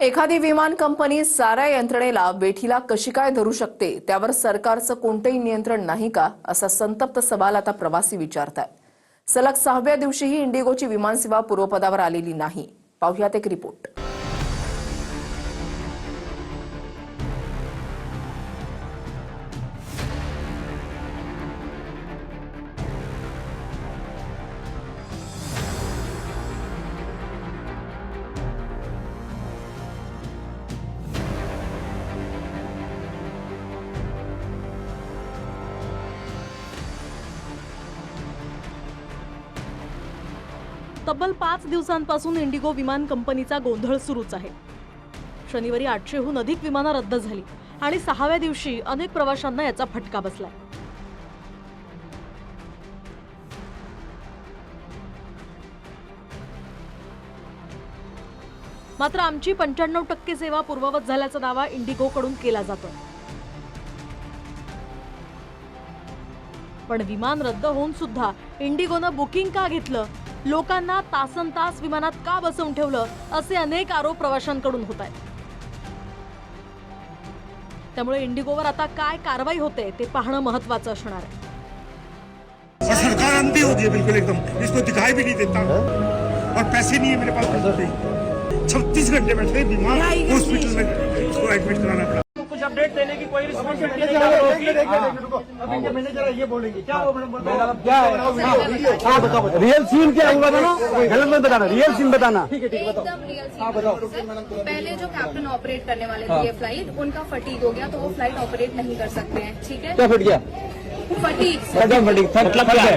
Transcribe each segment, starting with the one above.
एखादी विमान कंपनी साऱ्या यंत्रणेला वेठीला कशी काय धरू शकते त्यावर सरकारचं कोणतेही नियंत्रण नाही का असा संतप्त सवाल आता प्रवासी विचारतायत। सलग 6व्या दिवशीही इंडिगोची विमानसेवा पूर्वपदावर आलेली नाही। पाहुयात एक रिपोर्ट। तब्बल 5 दिवसांपासून इंडिगो विमान कंपनीचा गोंधळ सुरूच आहे। शनिवारी 800हून अधिक विमानं रद्द झाली आणि 6व्या दिवशी अनेक प्रवाशांना याचा फटका बसलाय। मात्र आमची 95% सेवा पूर्ववत झाल्याचा दावा इंडिगोकडून केला जातोय। पण विमान रद्द होऊन सुद्धा इंडिगोनं बुकिंग का घेतलं, लोकांना तासनतास विमानात का बसवून ठेवलं, असे अनेक आरोप प्रवाशांकडून होत आहेत। त्यामुळे इंडिगोवर आता काय कारवाई होते ते पाहणं महत्त्वाचं असणार आहे। और सरकार अंधी होती है बिल्कुल एकदम, इसको दिखाई भी नहीं देता और पैसे नहीं है मेरे पास। 36 घंटे बैठे बीमार हॉस्पिटल में उसको एडमिट कराना पड़ा। कुछ अपडेट देने की कोई रिस्पॉन्सिबिलिटी नहीं है। मैनेजर ये बोलेंगे क्या रियल सीन क्या हुआ था ना, गलत मत बताना, रियल सीन बताना। एकदम रियल सीन बताओ। पहले जो कैप्टन ऑपरेट करने वाले थे ये फ्लाइट, उनका फटीग हो गया तो वो फ्लाइट ऑपरेट नहीं कर सकते हैं। ठीक है, क्या फट गया? फटीग मतलब क्या है?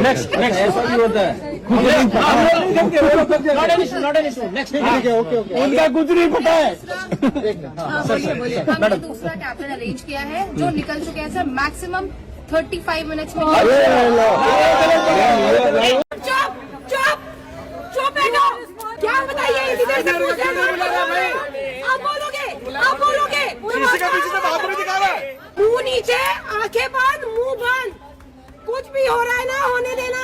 नेक्स्ट होता है उनका कुछ नहीं पता है। बोलिए हमने दूसरा कैप्टन अरेंज किया है जो निकल चुके हैं सर, मैक्सिमम 35 मिनट्स में। चुप चुप चुप बैठो, क्या बताइए इधर से पूछ रहे हैं। आप बोलोगे किसी का पीछे से बहादुरी दिखा रहा है। मुंह नीचे, आंखें बंद, मुंह बंद, कुछ भी हो रहा है ना होने देना।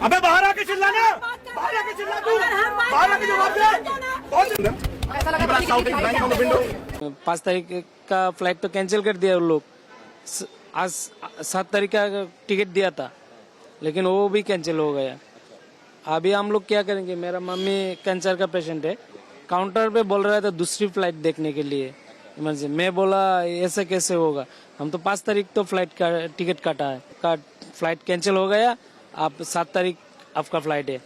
अबे बाहर आके चिल्लाना, बाहर आके चिल्ला तू, बाहर आके जवाब दे। 5 तारीख का फ्लाइट तो कैंसिल कर दिया उन लोग। आज 7 तारीख का टिकट दिया था लेकिन वो भी कैंसिल हो गया। अभी हम लोग क्या करेंगे? मेरा मम्मी कैंसर का पेशेंट है, काउंटर पे बोल रहा था दूसरी फ्लाइट देखने के लिए इमरजेंसी। मैं बोला ऐसा कैसे होगा, हम तो 5 तारीख तो फ्लाइट का टिकट काटा है, फ्लाइट कैंसिल हो गया। आप 7 तारीख आपका फ्लाइट है।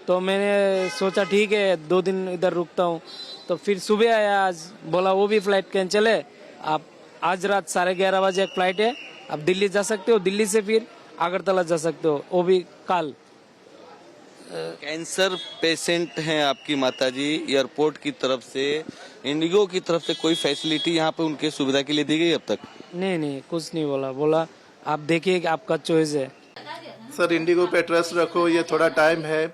तो मैंने सोचा ठीक है 2 दिन इधर रुकता हूँ। तो फिर सुबह आया आज, बोला वो भी फ्लाइट कैंसिल है। आप आज रात 11:30 बजे एक फ्लाइट है, आप दिल्ली जा सकते हो, दिल्ली से फिर अगरतला जा सकते हो, वो भी कल। कैंसर पेशेंट हैं आपकी माताजी, एयरपोर्ट की तरफ से, इंडिगो की तरफ से कोई फैसिलिटी यहाँ पे उनके सुविधा के लिए दी गई अब तक? नहीं कुछ नहीं बोला आप देखिए कि आपका चॉइस है। सर इंडिगो पे ट्रस्ट रखो, ये थोड़ा टाइम है,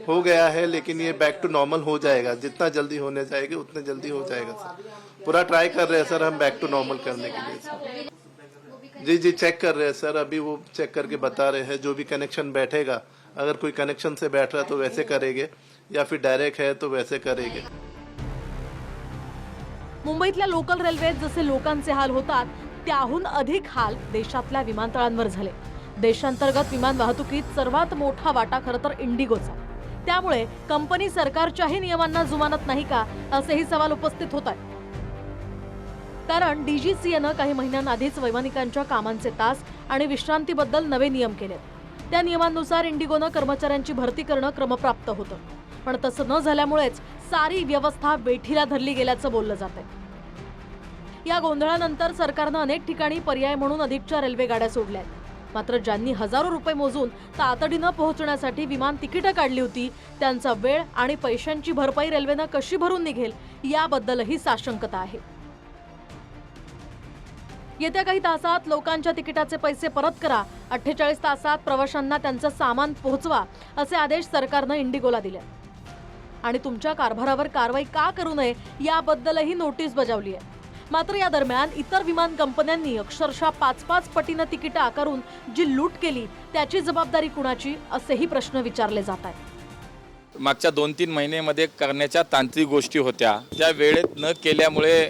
हो गया है, लेकिन ये बैक टू नॉर्मल हो जाएगा। जितना जल्दी होने जाएगी उतने जल्दी हो जाएगा सर। पूरा ट्राई कर रहे हैं सर हम बैक टू नॉर्मल करने के लिए सर। जी चेक कर रहे हैं सर, अभी वो चेक करके बता रहे हैं। जो भी कनेक्शन बैठेगा, अगर कोई कनेक्शन से बैठ रहा है तो वैसे करेंगे, या फिर डायरेक्ट है तो वैसे करेंगे। मुंबईतल्या लोकल रेल्वेत जसे लोकांचे हाल होतात त्याहून अधिक हाल देशातल्या विमानतळांवर झाले। देशांतर्गत विमान वाहतुकीत सर्वात मोठा वाटा खरं तर इंडिगोचा। त्यामुळे कंपनी सरकारच्याही नियमांना जुमानत नाही का, असेही सवाल उपस्थित होत आहेत। कारण डीजीसीएनं काही महिन्यांआधीच वैमानिकांच्या कामांचे तास आणि विश्रांतीबद्दल नवे नियम केलेत। त्या नियमांनुसार इंडिगोनं कर्मचाऱ्यांची भरती करणं क्रमप्राप्त होतं, पण तसं न झाल्यामुळेच सारी व्यवस्था वेठीला धरली गेल्याचं बोललं जातंय। या गोंधळानंतर सरकारनं अनेक ठिकाणी पर्याय म्हणून अधिकच्या रेल्वे गाड्या सोडल्या आहेत। मात्र ज्यांनी हजारो रुपये मोजून तातडीनं पोहोचण्यासाठी विमान तिकीटं काढली होती त्यांचा वेळ आणि पैशांची भरपाई रेल्वेनं कशी भरून निघेल याबद्दलही साशंकता आहे। येत्या काही तासात लोकांच्या तिकिटाचे पैसे परत करा, 48 तासात प्रवाशांना त्यांचं सामान पोहोचवा असे आदेश सरकारनं इंडिगोला दिले आणि तुमच्या कारभारावर कारवाई का करू नये याबद्दलही नोटीस बजावली आहे। मात्र या दरम्यान इतर विमान कंपन्यांनी अक्षरशः 5-5 पटीनं तिकीट आकारून जी लूट केली त्याची जबाबदारी कुणाची असेही प्रश्न विचारले जात आहेत। मागच्या 2-3 महिन्यामध्ये करण्याच्या तांत्रिक गोष्टी होत्या, त्या वेळेत न केल्यामुळे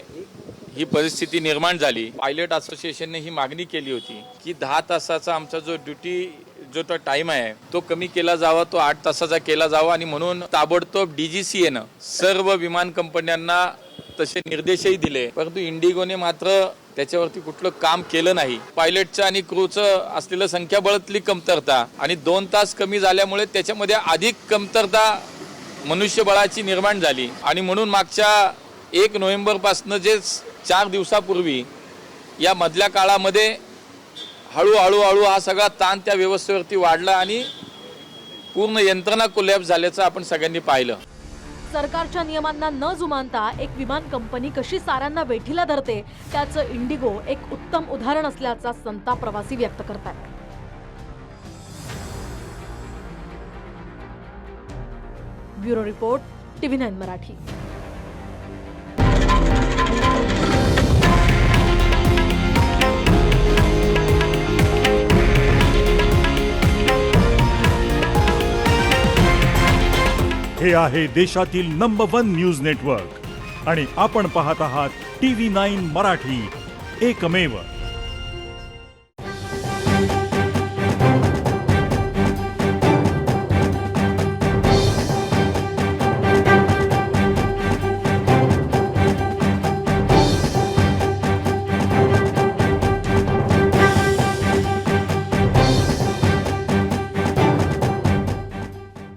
ही परिस्थिती निर्माण झाली. पायलट असोसिएशनने ही मागणी केली होती की 10 तासाचा आमचा जो टाइम आहे तो कमी केला जावा, तो 8 तासाचा केला जावा. आणि म्हणून ताबडतोब DGCAनं सर्व विमान कंपन्यांना तसे निर्देशही दिले, परंतु इंडिगोने मात्र त्याच्यावरती कुठलं काम केलं नाही. पायलटचं आणि क्रूचं असलेलं संख्याबळातली कमतरता आणि 2 तास कमी झाल्यामुळे त्याच्यामध्ये अधिक कमतरता मनुष्यबळाची निर्माण झाली. आणि म्हणून मागच्या 1 नोव्हेंबरपासून जे 4 दिवसापूर्वी या मधल्या काळामध्ये हळूहळू हा सगळा ताण त्या व्यवस्थेवरती वाढला आणि पूर्ण यंत्रणा कोलॅप्स झाल्याचं आपण सगळ्यांनी पाहिलं. सरकारच्या नियमांना न जुमानता एक विमान कंपनी कशी साऱ्यांना वेठीला धरते, त्याचं इंडिगो एक उत्तम उदाहरण असल्याचा संताप प्रवासी व्यक्त करतात. Bureau report, TV9 Marathi. हे आहे देशातील नंबर 1 न्यूज नेटवर्क आणि आपण पाहत आहात TV9 मराठी, एकमेव.